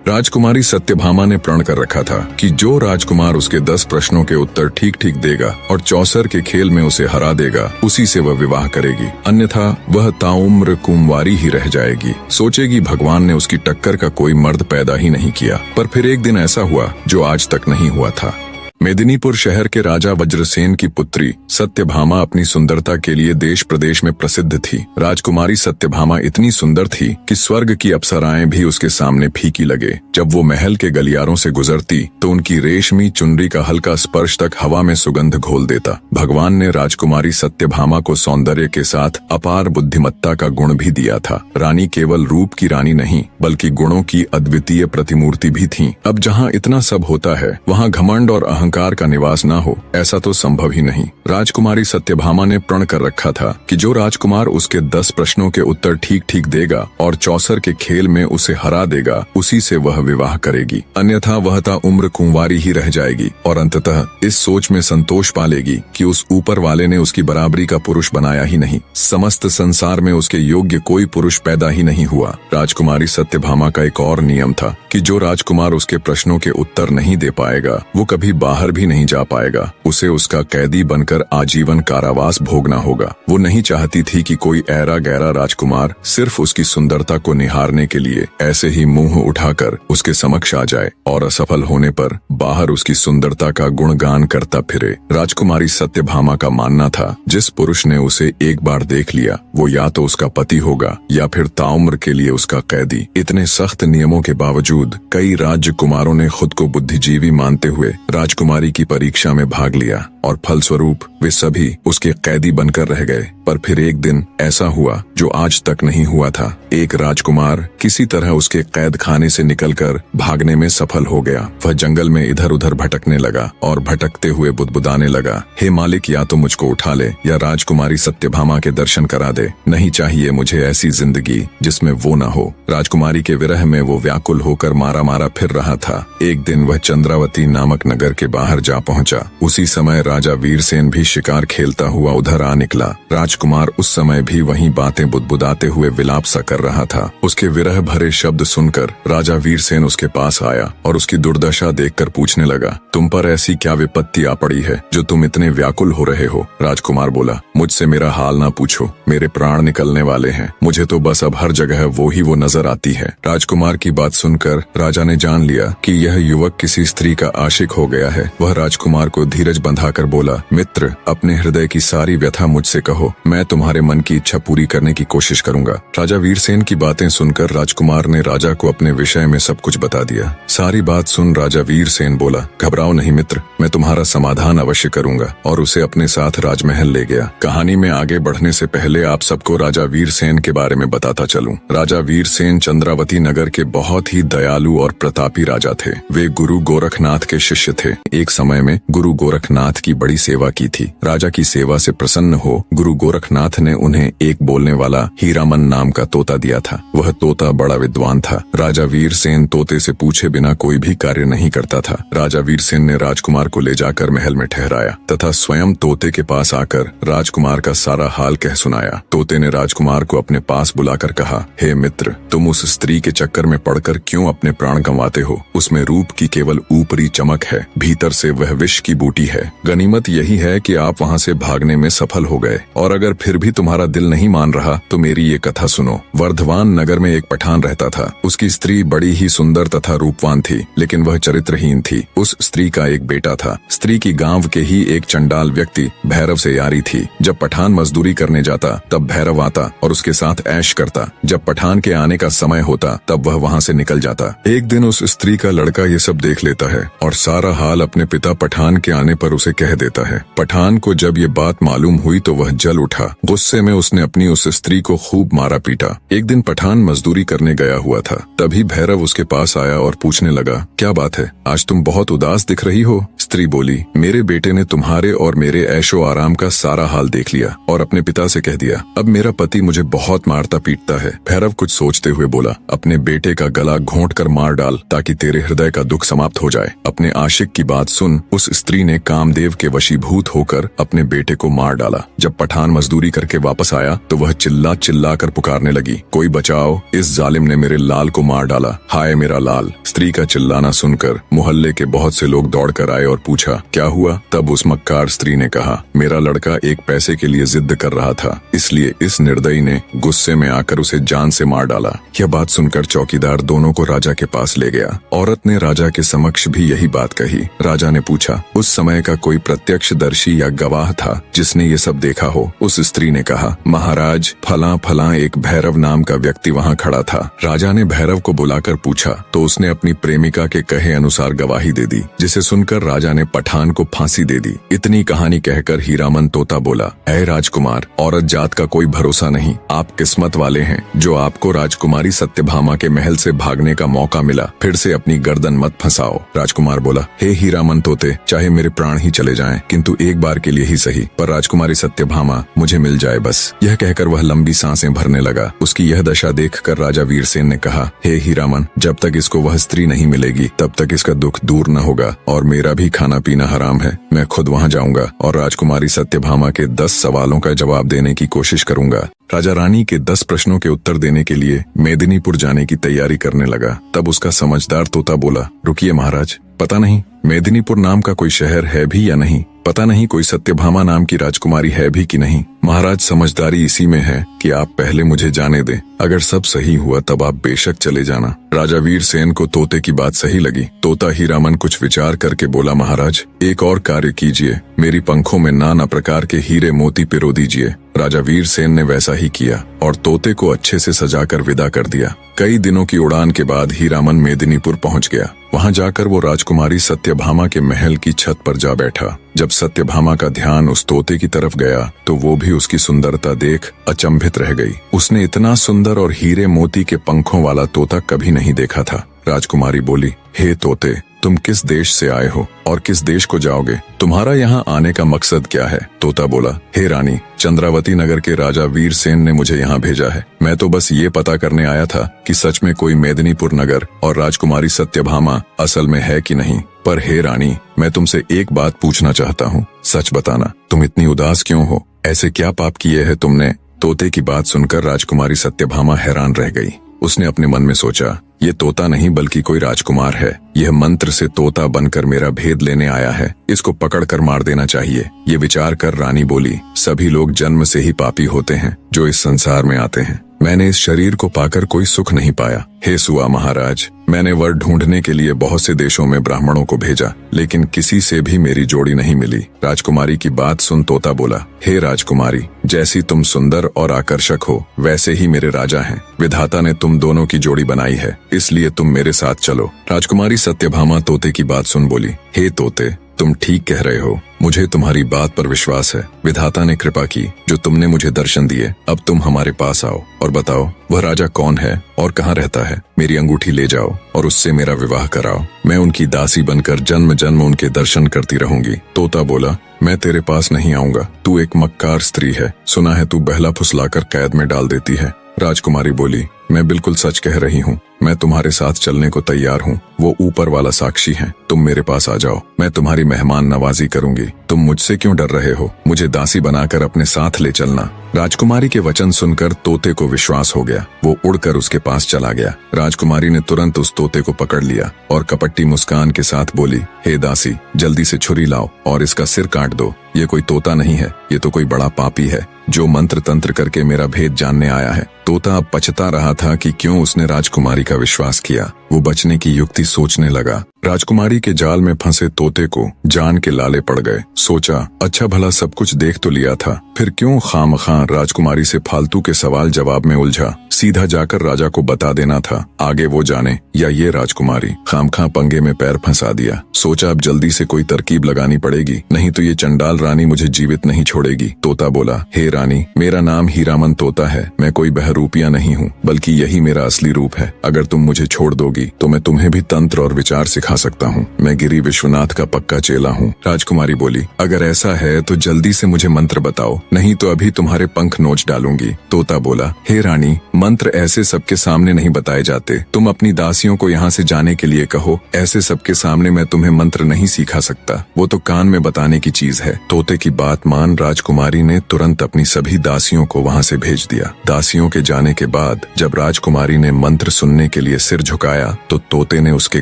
राजकुमारी सत्यभामा ने प्रण कर रखा था कि जो राजकुमार उसके 10 प्रश्नों के उत्तर ठीक ठीक देगा और चौसर के खेल में उसे हरा देगा, उसी से वह विवाह करेगी, अन्यथा वह ताउम्र कुंवारी ही रह जाएगी। सोचेगी भगवान ने उसकी टक्कर का कोई मर्द पैदा ही नहीं किया। पर फिर एक दिन ऐसा हुआ जो आज तक नहीं हुआ था। मेदिनीपुर शहर के राजा वज्रसेन की पुत्री सत्यभामा अपनी सुंदरता के लिए देश प्रदेश में प्रसिद्ध थी। राजकुमारी सत्यभामा इतनी सुंदर थी कि स्वर्ग की अप्सराएं भी उसके सामने फीकी लगे। जब वो महल के गलियारों से गुजरती तो उनकी रेशमी चुनरी का हल्का स्पर्श तक हवा में सुगंध घोल देता। भगवान ने राजकुमारी सत्यभामा को सौंदर्य के साथ अपार बुद्धिमत्ता का गुण भी दिया था। रानी केवल रूप की रानी नहीं बल्कि गुणों की अद्वितीय प्रतिमूर्ति भी थी। अब जहाँ इतना सब होता है वहाँ घमंड और अहंकार का निवास ना हो, ऐसा तो संभव ही नहीं। राजकुमारी सत्यभामा ने प्रण कर रखा था कि जो राजकुमार उसके 10 प्रश्नों के उत्तर ठीक ठीक देगा और चौसर के खेल में उसे हरा देगा, उसी से वह विवाह करेगी, अन्यथा वह ताउम्र कुंवारी ही रह जाएगी। और अंततः इस सोच में संतोष पालेगी कि उस ऊपर वाले ने उसकी बराबरी का पुरुष बनाया ही नहीं, समस्त संसार में उसके योग्य कोई पुरुष पैदा ही नहीं हुआ। राजकुमारी सत्यभामा का एक और नियम था कि जो राजकुमार उसके प्रश्नों के उत्तर नहीं दे पाएगा वो कभी बाहर भी नहीं जा पाएगा, उसे उसका कैदी बनकर आजीवन कारावास भोगना होगा। वो नहीं चाहती थी कि कोई ऐरा गैरा राजकुमार सिर्फ उसकी सुंदरता को निहारने के लिए ऐसे ही मुंह उठाकर उसके समक्ष आ जाए और असफल होने पर बाहर उसकी सुंदरता का गुणगान करता फिरे। राजकुमारी सत्यभामा का मानना था जिस पुरुष ने उसे एक बार देख लिया वो या तो उसका पति होगा या फिर ताउम्र के लिए उसका कैदी। इतने सख्त नियमों के बावजूद कई राजकुमारों ने खुद को बुद्धिजीवी मानते हुए राजकुमारी की परीक्षा में भाग लिया और फलस्वरूप वे सभी उसके कैदी बनकर रह गए। पर फिर एक दिन ऐसा हुआ जो आज तक नहीं हुआ था। एक राजकुमार किसी तरह उसके कैद खाने से निकलकर भागने में सफल हो गया। वह जंगल में इधर उधर भटकने लगा और भटकते हुए बुदबुदाने लगा, हे मालिक, या तो मुझको उठा ले या राजकुमारी सत्यभामा के दर्शन करा दे। नहीं चाहिए मुझे ऐसी जिंदगी जिसमें वो न हो। राजकुमारी के विरह में वो व्याकुल होकर मारा मारा फिर रहा था। एक दिन वह चंद्रावती नामक नगर के बाहर जा पहुंचा। उसी समय राजा वीरसेन भी शिकार खेलता हुआ उधर आ निकला। राजकुमार उस समय भी वहीं बातें बुदबुदाते हुए विलाप सा कर रहा था। उसके विरह भरे शब्द सुनकर राजा वीरसेन उसके पास आया और उसकी दुर्दशा देखकर पूछने लगा, तुम पर ऐसी क्या विपत्ति आ पड़ी है जो तुम इतने व्याकुल हो रहे हो? राजकुमार बोला, मुझसे मेरा हाल ना पूछो, मेरे प्राण निकलने वाले हैं। मुझे तो बस अब हर जगह वो नजर आती है। राजकुमार की बात सुनकर राजा ने जान लिया कि यह युवक किसी स्त्री का आशिक हो गया है। वह राजकुमार को धीरज बंधाकर बोला, मित्र, अपने हृदय की सारी व्यथा मुझसे कहो, मैं तुम्हारे मन की इच्छा पूरी करने की कोशिश करूंगा। राजा वीरसेन की बातें सुनकर राजकुमार ने राजा को अपने विषय में सब कुछ बता दिया। सारी बात सुन राजा वीरसेन बोला, घबराओ नहीं मित्र, मैं तुम्हारा समाधान अवश्य करूंगा, और उसे अपने साथ राजमहल ले गया। कहानी में आगे बढ़ने से पहले आप सबको राजा वीरसेन के बारे में बताता चलूं। राजा वीरसेन चंद्रावती नगर के बहुत ही दयालु और प्रतापी राजा थे। वे गुरु गोरखनाथ के शिष्य थे। एक समय में गुरु गोरखनाथ की बड़ी सेवा की थी। राजा की सेवा से प्रसन्न हो गुरु गोरखनाथ ने उन्हें एक बोलने वाला हीरामन नाम का तोता दिया था। वह तोता बड़ा विद्वान था। राजा वीरसेन तोते से पूछे बिना कोई भी कार्य नहीं करता था। राजा वीरसेन ने राजकुमार को ले जाकर महल में ठहराया तथा स्वयं तोते के पास आकर राजकुमार का सारा हाल कह सुनाया। तोते ने राजकुमार को अपने पास बुलाकर कहा, हे मित्र, तुम उस स्त्री के चक्कर में पड़कर क्यों अपने प्राण गंवाते हो? उसमें रूप की केवल ऊपरी चमक है, भीतर से वह विष की बूटी है। गनीमत यही है कि आप वहाँ से भागने में सफल हो गए, और अगर फिर भी तुम्हारा दिल नहीं मान रहा तो मेरी ये कथा सुनो। वर्धमान नगर में एक पठान रहता था। उसकी स्त्री बड़ी ही सुंदर तथा रूपवान थी, लेकिन वह चरित्रहीन थी। उस स्त्री का एक बेटा था। स्त्री की गांव के ही एक चंडाल व्यक्ति भैरव से यारी थी। जब पठान मजदूरी करने जाता तब भैरव आता और उसके साथ ऐश करता। जब पठान के आने का समय होता तब वह वहाँ से निकल जाता। एक दिन उस स्त्री का लड़का ये सब देख लेता है और सारा हाल अपने पिता पठान के आने पर उसे कह देता है। पठान को जब ये बात मालूम हुई तो वह जल उठा। गुस्से में उसने अपनी उस स्त्री को खूब मारा पीटा। एक दिन पठान मजदूरी करने गया हुआ था। तभी भैरव उसके पास आया और पूछने लगा, क्या बात है, आज तुम बहुत उदास दिख रही हो? स्त्री बोली, मेरे बेटे ने तुम्हारे और मेरे ऐशो आराम का सारा हाल देख लिया और अपने पिता से कह दिया, अब मेरा पति मुझे बहुत मारता पीटता है। भैरव कुछ सोचते हुए बोला, अपने बेटे का गला घोंट कर मार डाल ताकि तेरे हृदय का दुख समाप्त हो जाए। अपने आशिक की बात सुन उस स्त्री ने कामदेव के वशीभूत होकर अपने बेटे को मार डाला। जब पठान मजदूरी करके वापस आया तो वह चिल्ला चिल्ला कर पुकारने लगी, कोई बचाओ, इस जालिम ने मेरे लाल को मार डाला, हाय मेरा लाल। स्त्री का चिल्लाना सुनकर मोहल्ले के बहुत से लोग दौड़कर आए और पूछा, क्या हुआ? तब उस मक्कार स्त्री ने कहा, मेरा लड़का एक पैसे के लिए जिद कर रहा था, इसलिए इस निर्दयी ने गुस्से में आकर उसे जान से मार डाला। यह बात सुनकर चौकीदार दोनों को राजा के पास ले गया। औरत ने राजा के समक्ष भी यही बात कही। राजा ने पूछा, उस समय का कोई प्रत्यक्षदर्शी या गवाह था जिसने ये सब देखा हो? उस स्त्री ने कहा, महाराज, फला फला एक भैरव नाम का व्यक्ति वहाँ खड़ा था। राजा ने भैरव को बुलाकर पूछा तो उसने अपनी प्रेमिका के कहे अनुसार गवाही दे दी, जिसे सुनकर राजा ने पठान को फांसी दे दी। इतनी कहानी कहकर हीरामन तोता बोला, ऐ राजकुमार, औरत जात का कोई भरोसा नहीं, आप किस्मत वाले हैं जो आपको राजकुमारी सत्यभामा के महल से भागने का मौका मिला। फिर से अपनी गर्दन मत फंसाओ। राजकुमार बोला, हे हीरामन तोते, चाहे मेरे प्राण ही चले जाएं, किंतु एक बार के लिए ही सही, पर राजकुमारी सत्यभामा मुझे मिल जाए बस। यह कहकर वह लंबी सांसें भरने लगा। उसकी यह दशा देखकर राजा वीरसेन ने कहा, हे हीरामन, जब तक इसको वह स्त्री नहीं मिलेगी तब तक इसका दुख दूर न होगा और मेरा भी खाना पीना हराम है। मैं खुद वहाँ जाऊंगा और राजकुमारी सत्यभामा के 10 सवालों का जवाब देने की कोशिश करूंगा। राजा रानी के 10 प्रश्नों के उत्तर देने के लिए मेदिनीपुर जाने की तैयारी करने लगा। तब उसका समझदार तोता बोला, रुकिए महाराज, पता नहीं मेदिनीपुर नाम का कोई शहर है भी या नहीं, पता नहीं कोई सत्यभामा नाम की राजकुमारी है भी कि नहीं। महाराज, समझदारी इसी में है कि आप पहले मुझे जाने दें, अगर सब सही हुआ तब आप बेशक चले जाना। राजा वीरसेन को तोते की बात सही लगी। तोता हीरामन कुछ विचार करके बोला, महाराज, एक और कार्य कीजिए, मेरी पंखों में नाना प्रकार के हीरे मोती पिरो दीजिए। राजा वीरसेन ने वैसा ही किया और तोते को अच्छे से सजाकर विदा कर दिया। कई दिनों की उड़ान के बाद हीरामन मेदिनीपुर पहुंच गया। वहां जाकर वो राजकुमारी सत्यभामा के महल की छत पर जा बैठा। जब सत्यभामा का ध्यान उस तोते की तरफ गया तो वो भी उसकी सुंदरता देख अचंभित रह गई। उसने इतना सुंदर और हीरे मोती के पंखों वाला तोता कभी नहीं देखा था। राजकुमारी बोली, हे तोते, तुम किस देश से आए हो और किस देश को जाओगे? तुम्हारा यहाँ आने का मकसद क्या है? तोता बोला, हे रानी, चंद्रावती नगर के राजा वीरसेन ने मुझे यहाँ भेजा है। मैं तो बस ये पता करने आया था कि सच में कोई मेदिनीपुर नगर और राजकुमारी सत्यभामा असल में है कि नहीं। पर हे रानी, मैं तुमसे एक बात पूछना चाहता हूँ, सच बताना, तुम इतनी उदास क्यों हो? ऐसे क्या पाप किए हैं तुमने? तोते की बात सुनकर राजकुमारी सत्यभामा हैरान रह गई। उसने अपने मन में सोचा, ये तोता नहीं बल्कि कोई राजकुमार है। यह मंत्र से तोता बनकर मेरा भेद लेने आया है, इसको पकड़कर मार देना चाहिए। ये विचार कर रानी बोली, सभी लोग जन्म से ही पापी होते हैं जो इस संसार में आते हैं। मैंने इस शरीर को पाकर कोई सुख नहीं पाया। हे सुआ महाराज, मैंने वर ढूंढने के लिए बहुत से देशों में ब्राह्मणों को भेजा, लेकिन किसी से भी मेरी जोड़ी नहीं मिली। राजकुमारी की बात सुन तोता बोला, हे राजकुमारी, जैसी तुम सुंदर और आकर्षक हो वैसे ही मेरे राजा हैं। विधाता ने तुम दोनों की जोड़ी बनाई है, इसलिए तुम मेरे साथ चलो। राजकुमारी सत्यभामा तोते की बात सुन बोली, हे तोते, तुम ठीक कह रहे हो, मुझे तुम्हारी बात पर विश्वास है। विधाता ने कृपा की जो तुमने मुझे दर्शन दिए। अब तुम हमारे पास आओ और बताओ वह राजा कौन है और कहाँ रहता है। मेरी अंगूठी ले जाओ और उससे मेरा विवाह कराओ। मैं उनकी दासी बनकर जन्म जन्म उनके दर्शन करती रहूंगी। तोता बोला, मैं तेरे पास नहीं आऊंगा, तू एक मक्कार स्त्री है, सुना है तू बहला फुसलाकर कैद में डाल देती है। राजकुमारी बोली, मैं बिल्कुल सच कह रही हूँ, मैं तुम्हारे साथ चलने को तैयार हूँ, वो ऊपर वाला साक्षी है। तुम मेरे पास आ जाओ, मैं तुम्हारी मेहमान नवाजी करूंगी। तुम मुझसे क्यों डर रहे हो? मुझे दासी बनाकर अपने साथ ले चलना। राजकुमारी के वचन सुनकर तोते को विश्वास हो गया। वो उड़कर उसके पास चला गया। राजकुमारी ने तुरंत उस तोते को पकड़ लिया और कपट्टी मुस्कान के साथ बोली, हे दासी, जल्दी से छुरी लाओ और इसका सिर काट दो। ये कोई तोता नहीं है, ये तो कोई बड़ा पापी है जो मंत्र तंत्र करके मेरा भेद जानने आया है। तोता अब पछता रहा था कि क्यों उसने राजकुमारी का विश्वास किया। वो बचने की युक्ति सोचने लगा। राजकुमारी के जाल में फंसे तोते को जान के लाले पड़ गए। सोचा, अच्छा भला सब कुछ देख तो लिया था, फिर क्यों खामखां राजकुमारी से फालतू के सवाल जवाब में उलझा। सीधा जाकर राजा को बता देना था, आगे वो जाने या ये राजकुमारी। खामखां पंगे में पैर फंसा दिया। सोचा अब जल्दी से कोई तरकीब लगानी पड़ेगी, नहीं तो ये चंडाल रानी मुझे जीवित नहीं छोड़ेगी। तोता बोला, हे रानी, मेरा नाम हीरामन तोता है, मैं कोई बहरूपिया नहीं हूँ, बल्कि यही मेरा असली रूप है। अगर तुम मुझे छोड़ दोगी तो मैं तुम्हें भी तंत्र और विचार सिखा सिखा सकता हूँ। मैं गिरी विश्वनाथ का पक्का चेला हूँ। राजकुमारी बोली, अगर ऐसा है तो जल्दी से मुझे मंत्र बताओ, नहीं तो अभी तुम्हारे पंख नोच डालूंगी। तोता बोला, हे रानी, मंत्र ऐसे सबके सामने नहीं बताए जाते। तुम अपनी दासियों को यहाँ से जाने के लिए कहो। ऐसे सबके सामने मैं तुम्हें मंत्र नहीं सिखा सकता, वो तो कान में बताने की चीज है। तोते की बात मान राजकुमारी ने तुरंत अपनी सभी दासियों को वहाँ से भेज दिया। दासियों के जाने के बाद जब राजकुमारी ने मंत्र सुनने के लिए सिर झुकाया तो तोते ने उसके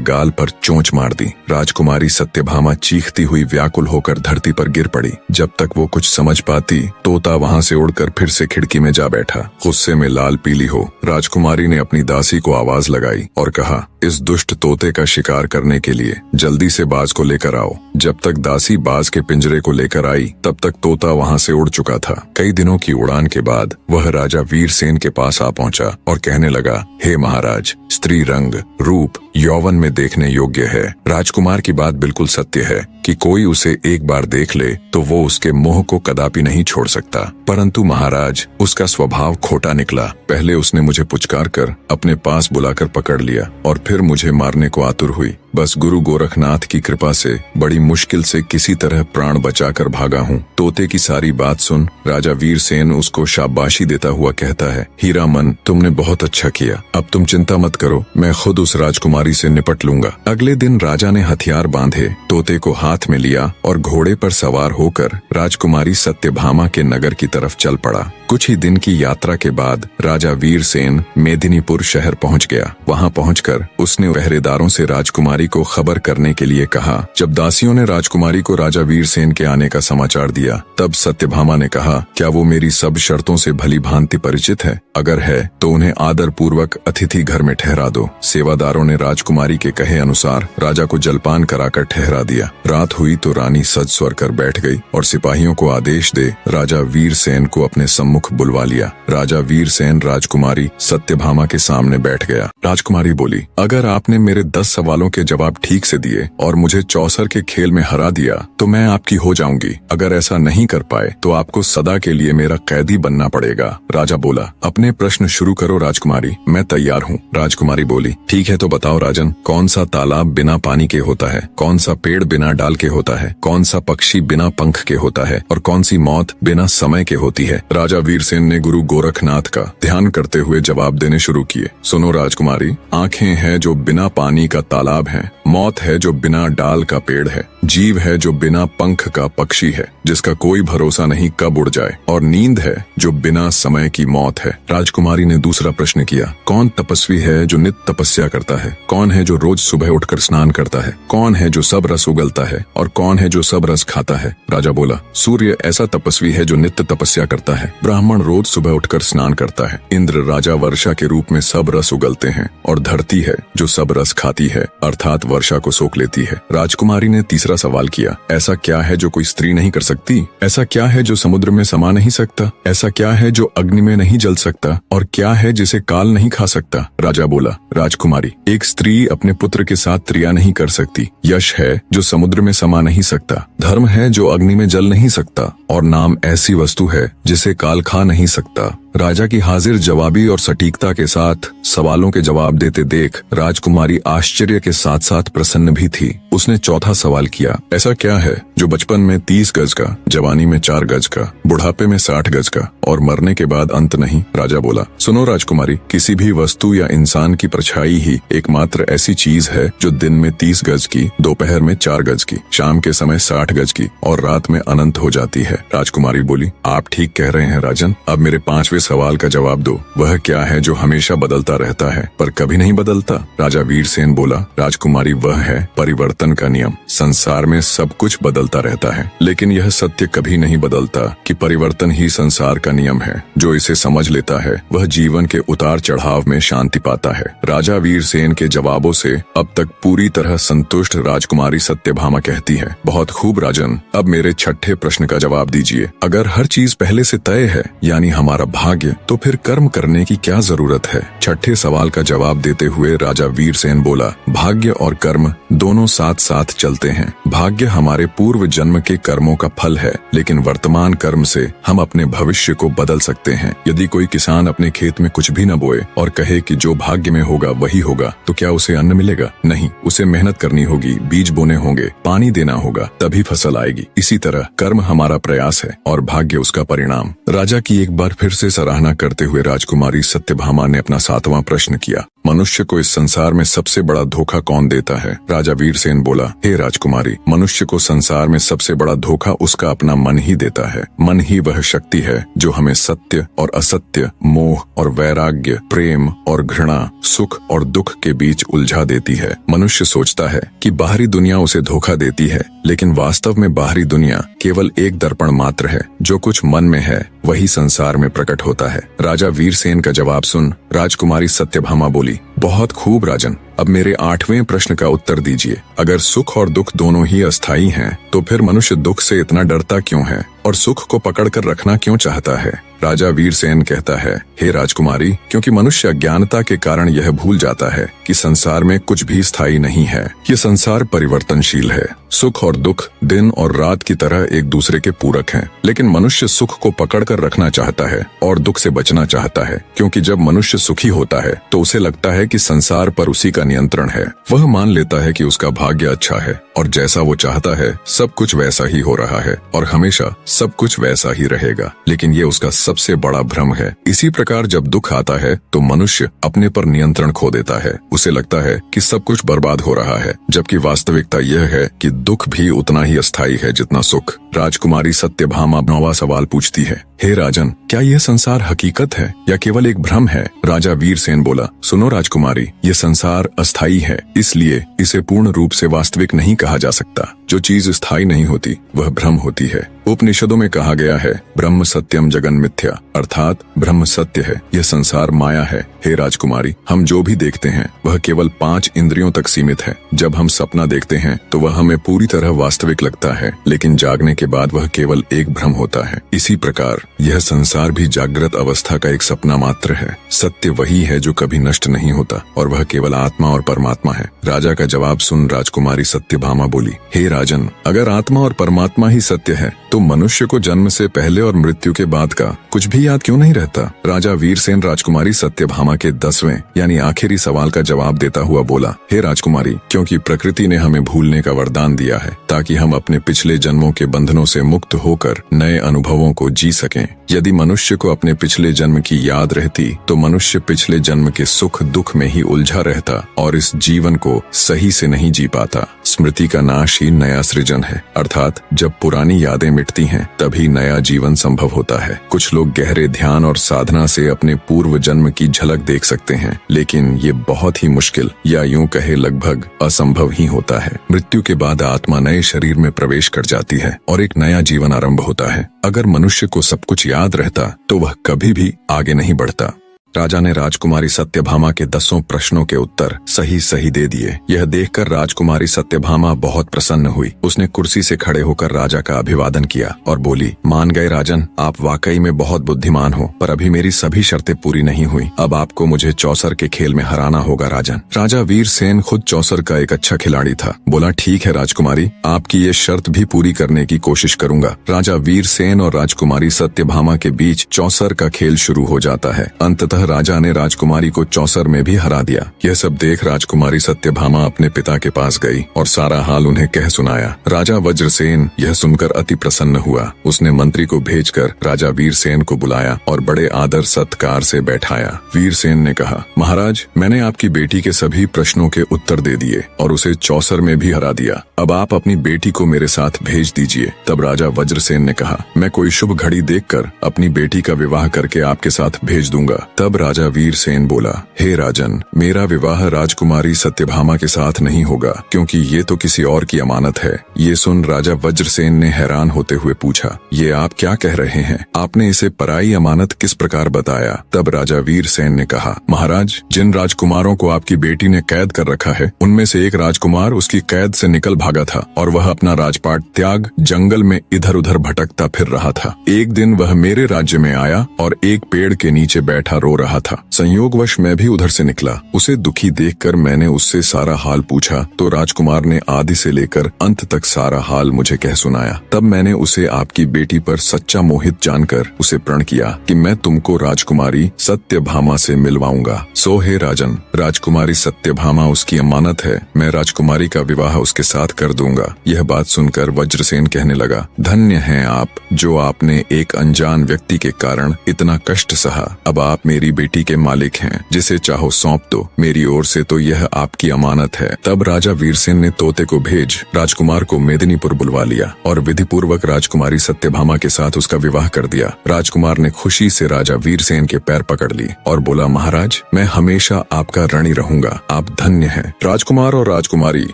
गाल पर चोंच मार दी। राजकुमारी सत्यभामा चीखती हुई व्याकुल होकर धरती पर गिर पड़ी। जब तक वो कुछ समझ पाती, तोता वहाँ से उड़कर फिर से खिड़की में जा बैठा। गुस्से में लाल पीली हो राजकुमारी ने अपनी दासी को आवाज लगाई और कहा, इस दुष्ट तोते का शिकार करने के लिए जल्दी से बाज को लेकर आओ। जब तक दासी बाज के पिंजरे को लेकर आई तब तक तोता वहाँ से उड़ चुका था। कई दिनों की उड़ान के बाद वह राजा वीरसेन के पास आ पहुंचा और कहने लगा, हे महाराज, स्त्री रंग, रूप, यौवन में देखने योग्य है। राजकुमार की बात बिल्कुल सत्य है कि कोई उसे एक बार देख ले तो वो उसके मोह को कदापि नहीं छोड़ सकता। परंतु महाराज, उसका स्वभाव खोटा निकला। पहले उसने मुझे पुचकार कर अपने पास बुलाकर पकड़ लिया और फिर मुझे मारने को आतुर हुई। बस गुरु गोरखनाथ की कृपा से बड़ी मुश्किल से किसी तरह प्राण बचाकर भागा हूँ। तोते की सारी बात सुन राजा वीरसेन उसको शाबाशी देता हुआ कहता है, हीरामन, तुमने बहुत अच्छा किया। अब तुम चिंता मत करो, मैं खुद उस राजकुमारी से निपट लूंगा। अगले दिन राजा ने हथियार बांधे, तोते को हाथ में लिया और घोड़े पर सवार होकर राजकुमारी सत्यभामा के नगर की तरफ चल पड़ा। कुछ ही दिन की यात्रा के बाद राजा वीरसेन मेदिनीपुर शहर पहुंच गया। वहां पहुंचकर उसने पहरेदारों से राजकुमारी को खबर करने के लिए कहा। जब दासियों ने राजकुमारी को राजा वीरसेन के आने का समाचार दिया तब सत्यभामा ने कहा, क्या वो मेरी सब शर्तों से भली भांति परिचित है? अगर है तो उन्हें आदर पूर्वक अतिथि घर में ठहरा दो। सेवादारों ने राजकुमारी के कहे अनुसार राजा को जलपान कराकर ठहरा दिया। रात हुई तो रानी सज स्वर कर बैठ गई और सिपाहियों को आदेश दे राजा वीरसेन को अपने सम्मुख बुलवा लिया। राजा वीरसेन राजकुमारी सत्यभामा के सामने बैठ गया। राजकुमारी बोली, अगर आपने मेरे 10 सवालों के जवाब ठीक से दिए और मुझे चौसर के खेल में हरा दिया तो मैं आपकी हो जाऊंगी। अगर ऐसा नहीं कर पाए तो आपको सदा के लिए मेरा कैदी बनना पड़ेगा। राजा बोला, अपने प्रश्न शुरू करो राजकुमारी, मैं तैयार हूँ। राजकुमारी बोली, ठीक है तो बताओ राजन, कौन सा तालाब बिना पानी के होता है? कौन सा पेड़ बिना डाल के होता है? कौन सा पक्षी बिना पंख के होता है? और कौन सी मौत बिना समय के होती है? राजा वीरसेन ने गुरु गोरखनाथ का ध्यान करते हुए जवाब देने शुरू किए। सुनो राजकुमारी, आंखें हैं जो बिना पानी का तालाब है, मौत है जो बिना डाल का पेड़ है, जीव है जो बिना पंख का पक्षी है जिसका कोई भरोसा नहीं कब उड़ जाए, और नींद है जो बिना समय की मौत है। राजकुमारी ने दूसरा प्रश्न किया, कौन तपस्वी है जो नित्य तपस्या करता है? कौन है जो रोज सुबह उठकर स्नान करता है? कौन है जो सब रस उगलता है और कौन है जो सब रस खाता है? राजा बोला, सूर्य ऐसा तपस्वी है जो नित्य तपस्या करता है। ब्राह्मण रोज सुबह उठकर स्नान करता है। इंद्र राजा वर्षा के रूप में सब रस उगलते हैं और धरती है जो सब रस खाती है अर्थात वर्षा को सोख लेती है। राजकुमारी ने तीसरा सवाल किया, ऐसा क्या है जो कोई स्त्री नहीं कर सकती? ऐसा क्या है जो समुद्र में समा नहीं सकता? ऐसा क्या है जो अग्नि में नहीं जल सकता? और क्या है जिसे काल नहीं खा सकता? राजा बोला, राजकुमारी, एक स्त्री अपने पुत्र के साथ क्रिया नहीं कर सकती। यश है जो समुद्र में समा नहीं सकता। धर्म है जो अग्नि में जल नहीं सकता। और नाम ऐसी वस्तु है जिसे काल खा नहीं सकता। राजा की हाजिर जवाबी और सटीकता के साथ सवालों के जवाब देते देख राजकुमारी आश्चर्य के साथ साथ प्रसन्न भी थी। उसने चौथा सवाल किया, ऐसा क्या है जो बचपन में 30 गज का, जवानी में 4 गज का, बुढ़ापे में 60 गज का और मरने के बाद अंत नहीं? राजा बोला, सुनो राजकुमारी, किसी भी वस्तु या इंसान की परछाई ही एकमात्र ऐसी चीज है जो दिन में 30 गज की, दोपहर में 4 गज की, शाम के समय 60 गज की और रात में अनंत हो जाती है। राजकुमारी बोली, आप ठीक कह रहे हैं राजन। अब मेरे 5वें सवाल का जवाब दो, वह क्या है जो हमेशा बदलता रहता है पर कभी नहीं बदलता? राजा वीरसेन बोला, राजकुमारी, वह है परिवर्तन का नियम। संसार में सब कुछ बदलता रहता है लेकिन यह सत्य कभी नहीं बदलता कि परिवर्तन ही संसार का नियम है। जो इसे समझ लेता है वह जीवन के उतार चढ़ाव में शांति पाता है। राजा वीरसेन के जवाबों से अब तक पूरी तरह संतुष्ट राजकुमारी सत्यभामा कहती है, बहुत खूब राजन, अब मेरे 6ठे प्रश्न का जवाब दीजिए। अगर हर चीज पहले से तय है यानी हमारा भाग्य, तो फिर कर्म करने की क्या जरूरत है? 6ठे सवाल का जवाब देते हुए राजा वीरसेन बोला, भाग्य और कर्म दोनों साथ साथ चलते हैं। भाग्य हमारे पूर्व जन्म के कर्मों का फल है, लेकिन वर्तमान कर्म से हम अपने भविष्य को बदल सकते हैं। यदि कोई किसान अपने खेत में कुछ भी न बोए और कहे कि जो भाग्य में होगा वही होगा, तो क्या उसे अन्न मिलेगा? नहीं, उसे मेहनत करनी होगी, बीज बोने होंगे, पानी देना होगा, तभी फसल आएगी। इसी तरह कर्म हमारा प्रयास है और भाग्य उसका परिणाम। राजा की एक बार फिर से सराहना करते हुए राजकुमारी सत्यभामा ने अपना 7वां प्रश्न किया। मनुष्य को इस संसार में सबसे बड़ा धोखा कौन देता है? राजा वीरसेन बोला, हे राजकुमारी, मनुष्य को संसार में सबसे बड़ा धोखा उसका अपना मन ही देता है। मन ही वह शक्ति है जो हमें सत्य और असत्य, मोह और वैराग्य, प्रेम और घृणा, सुख और दुख के बीच उलझा देती है। मनुष्य सोचता है कि बाहरी दुनिया उसे धोखा देती है, लेकिन वास्तव में बाहरी दुनिया केवल एक दर्पण मात्र है। जो कुछ मन में है वही संसार में प्रकट होता है। राजा वीरसेन का जवाब सुन राजकुमारी सत्यभामा बोली, बहुत खूब राजन, अब मेरे 8वें प्रश्न का उत्तर दीजिए। अगर सुख और दुख दोनों ही अस्थायी हैं, तो फिर मनुष्य दुख से इतना डरता क्यों है और सुख को पकड़कर रखना क्यों चाहता है? राजा वीरसेन कहता है, हे राजकुमारी, क्योंकि मनुष्य अज्ञानता के कारण यह भूल जाता है कि संसार में कुछ भी स्थायी नहीं है। ये संसार परिवर्तनशील है। सुख और दुख दिन और रात की तरह एक दूसरे के पूरक हैं, लेकिन मनुष्य सुख को पकड़कर रखना चाहता है और दुख से बचना चाहता है, क्योंकि जब मनुष्य सुखी होता है तो उसे लगता है कि संसार पर उसी का नियंत्रण है। वह मान लेता है कि उसका भाग्य अच्छा है और जैसा वो चाहता है सब कुछ वैसा ही हो रहा है और हमेशा सब कुछ वैसा ही रहेगा। लेकिन ये उसका सबसे बड़ा भ्रम है। इसी प्रकार जब दुख आता है तो मनुष्य अपने पर नियंत्रण खो देता है। उसे लगता है कि सब कुछ बर्बाद हो रहा है, जबकि वास्तविकता यह है कि दुख भी उतना ही अस्थायी है जितना सुख। राजकुमारी सत्यभामा 9वां सवाल पूछती है, हे राजन, क्या यह संसार हकीकत है या केवल एक भ्रम है? राजा वीरसेन बोला, सुनो राजकुमारी, ये संसार अस्थायी है, इसलिए इसे पूर्ण रूप से वास्तविक नहीं कहा जा सकता। जो चीज स्थायी नहीं होती वह भ्रम होती है। उपनिषदों में कहा गया है, ब्रह्म सत्यम जगन मिथ्या, अर्थात ब्रह्म सत्य है, यह संसार माया है। हे राजकुमारी, हम जो भी देखते हैं वह केवल 5 इंद्रियों तक सीमित है। जब हम सपना देखते हैं तो वह हमें पूरी तरह वास्तविक लगता है, लेकिन जागने के बाद वह केवल एक भ्रम होता है। इसी प्रकार यह संसार भी जागृत अवस्था का एक सपना मात्र है। सत्य वही है जो कभी नष्ट नहीं होता और वह केवल आत्मा और परमात्मा है। राजा का जवाब सुन राजकुमारी सत्यभामा बोली, हे राजन, अगर आत्मा और परमात्मा ही सत्य है तो मनुष्य को जन्म से पहले और मृत्यु के बाद का कुछ भी याद क्यों नहीं रहता? राजा वीरसेन राजकुमारी सत्यभामा के 10वें यानी आखिरी सवाल का जवाब देता हुआ बोला, हे राजकुमारी, क्योंकि प्रकृति ने हमें भूलने का वरदान दिया है ताकि हम अपने पिछले जन्मों के बंधनों से मुक्त होकर नए अनुभवों को जी सकें। यदि मनुष्य को अपने पिछले जन्म की याद रहती तो मनुष्य पिछले जन्म के सुख दुख में ही उलझा रहता और इस जीवन को सही से नहीं जी पाता। स्मृति का नाश ही नया सृजन है, अर्थात जब पुरानी यादें मिटती हैं तभी नया जीवन संभव होता है। कुछ लोग गहरे ध्यान और साधना से अपने पूर्व जन्म की झलक देख सकते हैं, लेकिन ये बहुत ही मुश्किल या यूं कहे लगभग असंभव ही होता है। मृत्यु के बाद आत्मा नए शरीर में प्रवेश कर जाती है और एक नया जीवन आरंभ होता है। अगर मनुष्य को सब कुछ याद रहता तो वह कभी भी आगे नहीं बढ़ता। राजा ने राजकुमारी सत्यभामा के 10 प्रश्नों के उत्तर सही सही दे दिए। यह देखकर राजकुमारी सत्यभामा बहुत प्रसन्न हुई। उसने कुर्सी से खड़े होकर राजा का अभिवादन किया और बोली, मान गए राजन, आप वाकई में बहुत बुद्धिमान हो, पर अभी मेरी सभी शर्तें पूरी नहीं हुई। अब आपको मुझे चौसर के खेल में हराना होगा राजन। राजा वीरसेन खुद चौसर का एक अच्छा खिलाड़ी था। बोला, ठीक है राजकुमारी, आपकी ये शर्त भी पूरी करने की कोशिश करूंगा। राजा वीरसेन और राजकुमारी सत्यभामा के बीच चौसर का खेल शुरू हो जाता है। अंततः राजा ने राजकुमारी को चौसर में भी हरा दिया। यह सब देख राजकुमारी सत्यभामा अपने पिता के पास गई और सारा हाल उन्हें कह सुनाया। राजा वज्रसेन यह सुनकर अति प्रसन्न हुआ। उसने मंत्री को भेजकर राजा वीरसेन को बुलाया और बड़े आदर सत्कार से बैठाया। वीरसेन ने कहा, महाराज, मैंने आपकी बेटी के सभी प्रश्नों के उत्तर दे दिए और उसे चौसर में भी हरा दिया। अब आप अपनी बेटी को मेरे साथ भेज दीजिए। तब राजा वज्रसेन ने कहा, मैं कोई शुभ घड़ी देखकर अपनी बेटी का विवाह करके आपके साथ भेज दूंगा। तब राजा वीरसेन बोला, हे राजन, मेरा विवाह राजकुमारी सत्यभामा के साथ नहीं होगा, क्योंकि ये तो किसी और की अमानत है। ये सुन राजा वज्रसेन ने हैरान होते हुए पूछा, ये आप क्या कह रहे हैं? आपने इसे पराई अमानत किस प्रकार बताया? तब राजा वीरसेन ने कहा, महाराज, जिन राजकुमारों को आपकी बेटी ने कैद कर रखा है, उनमें से एक राजकुमार उसकी कैद से निकल भागा था और वह अपना राजपाट त्याग जंगल में इधर उधर भटकता फिर रहा था। एक दिन वह मेरे राज्य में आया और एक पेड़ के नीचे बैठा रो रहा था। संयोगवश मैं भी उधर से निकला। उसे दुखी देखकर मैंने उससे सारा हाल पूछा तो राजकुमार ने आदि से लेकर अंत तक सारा हाल मुझे कह सुनाया। तब मैंने उसे आपकी बेटी पर सच्चा मोहित जानकर उसे प्रण किया कि मैं तुमको राजकुमारी सत्यभामा से मिलवाऊंगा। सो हे राजन, राजकुमारी सत्यभामा उसकी अमानत है। मैं राजकुमारी का विवाह उसके साथ कर दूंगा। यह बात सुनकर वज्रसेन कहने लगा, धन्य हैं आप जो आपने एक अनजान व्यक्ति के कारण इतना कष्ट सहा। अब आप मेरी बेटी के मालिक हैं, जिसे चाहो सौंप दो। मेरी ओर से तो यह आपकी अमानत है। तब राजा वीरसेन ने तोते को भेज राजकुमार को मेदिनीपुर बुलवा लिया और विधि पूर्वक राजकुमारी सत्यभामा के साथ उसका विवाह कर दिया। राजकुमार ने खुशी से राजा वीरसेन के पैर पकड़ ली और बोला, महाराज मैं हमेशा आपका ऋणी रहूंगा, आप धन्य हैं। राजकुमार और राजकुमारी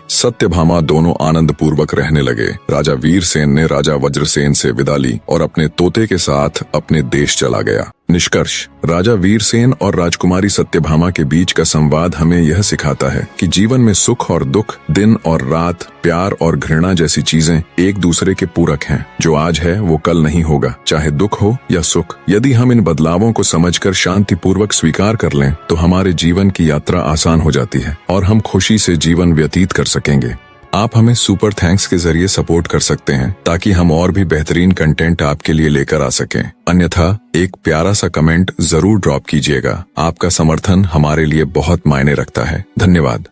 सत्यभामा दोनों आनंद पूर्वक रहने लगे। राजा वीरसेन ने राजा वज्रसेन से विदा ली और अपने तोते के साथ अपने देश चला गया। निष्कर्ष, राजा वीरसेन और राजकुमारी सत्यभामा के बीच का संवाद हमें यह सिखाता है कि जीवन में सुख और दुख, दिन और रात, प्यार और घृणा जैसी चीजें एक दूसरे के पूरक हैं। जो आज है वो कल नहीं होगा, चाहे दुख हो या सुख। यदि हम इन बदलावों को समझकर शांतिपूर्वक स्वीकार कर लें तो हमारे जीवन की यात्रा आसान हो जाती है और हम खुशी से जीवन व्यतीत कर सकेंगे। आप हमें सुपर थैंक्स के जरिए सपोर्ट कर सकते हैं ताकि हम और भी बेहतरीन कंटेंट आपके लिए लेकर आ सकें। अन्यथा एक प्यारा सा कमेंट जरूर ड्रॉप कीजिएगा। आपका समर्थन हमारे लिए बहुत मायने रखता है। धन्यवाद।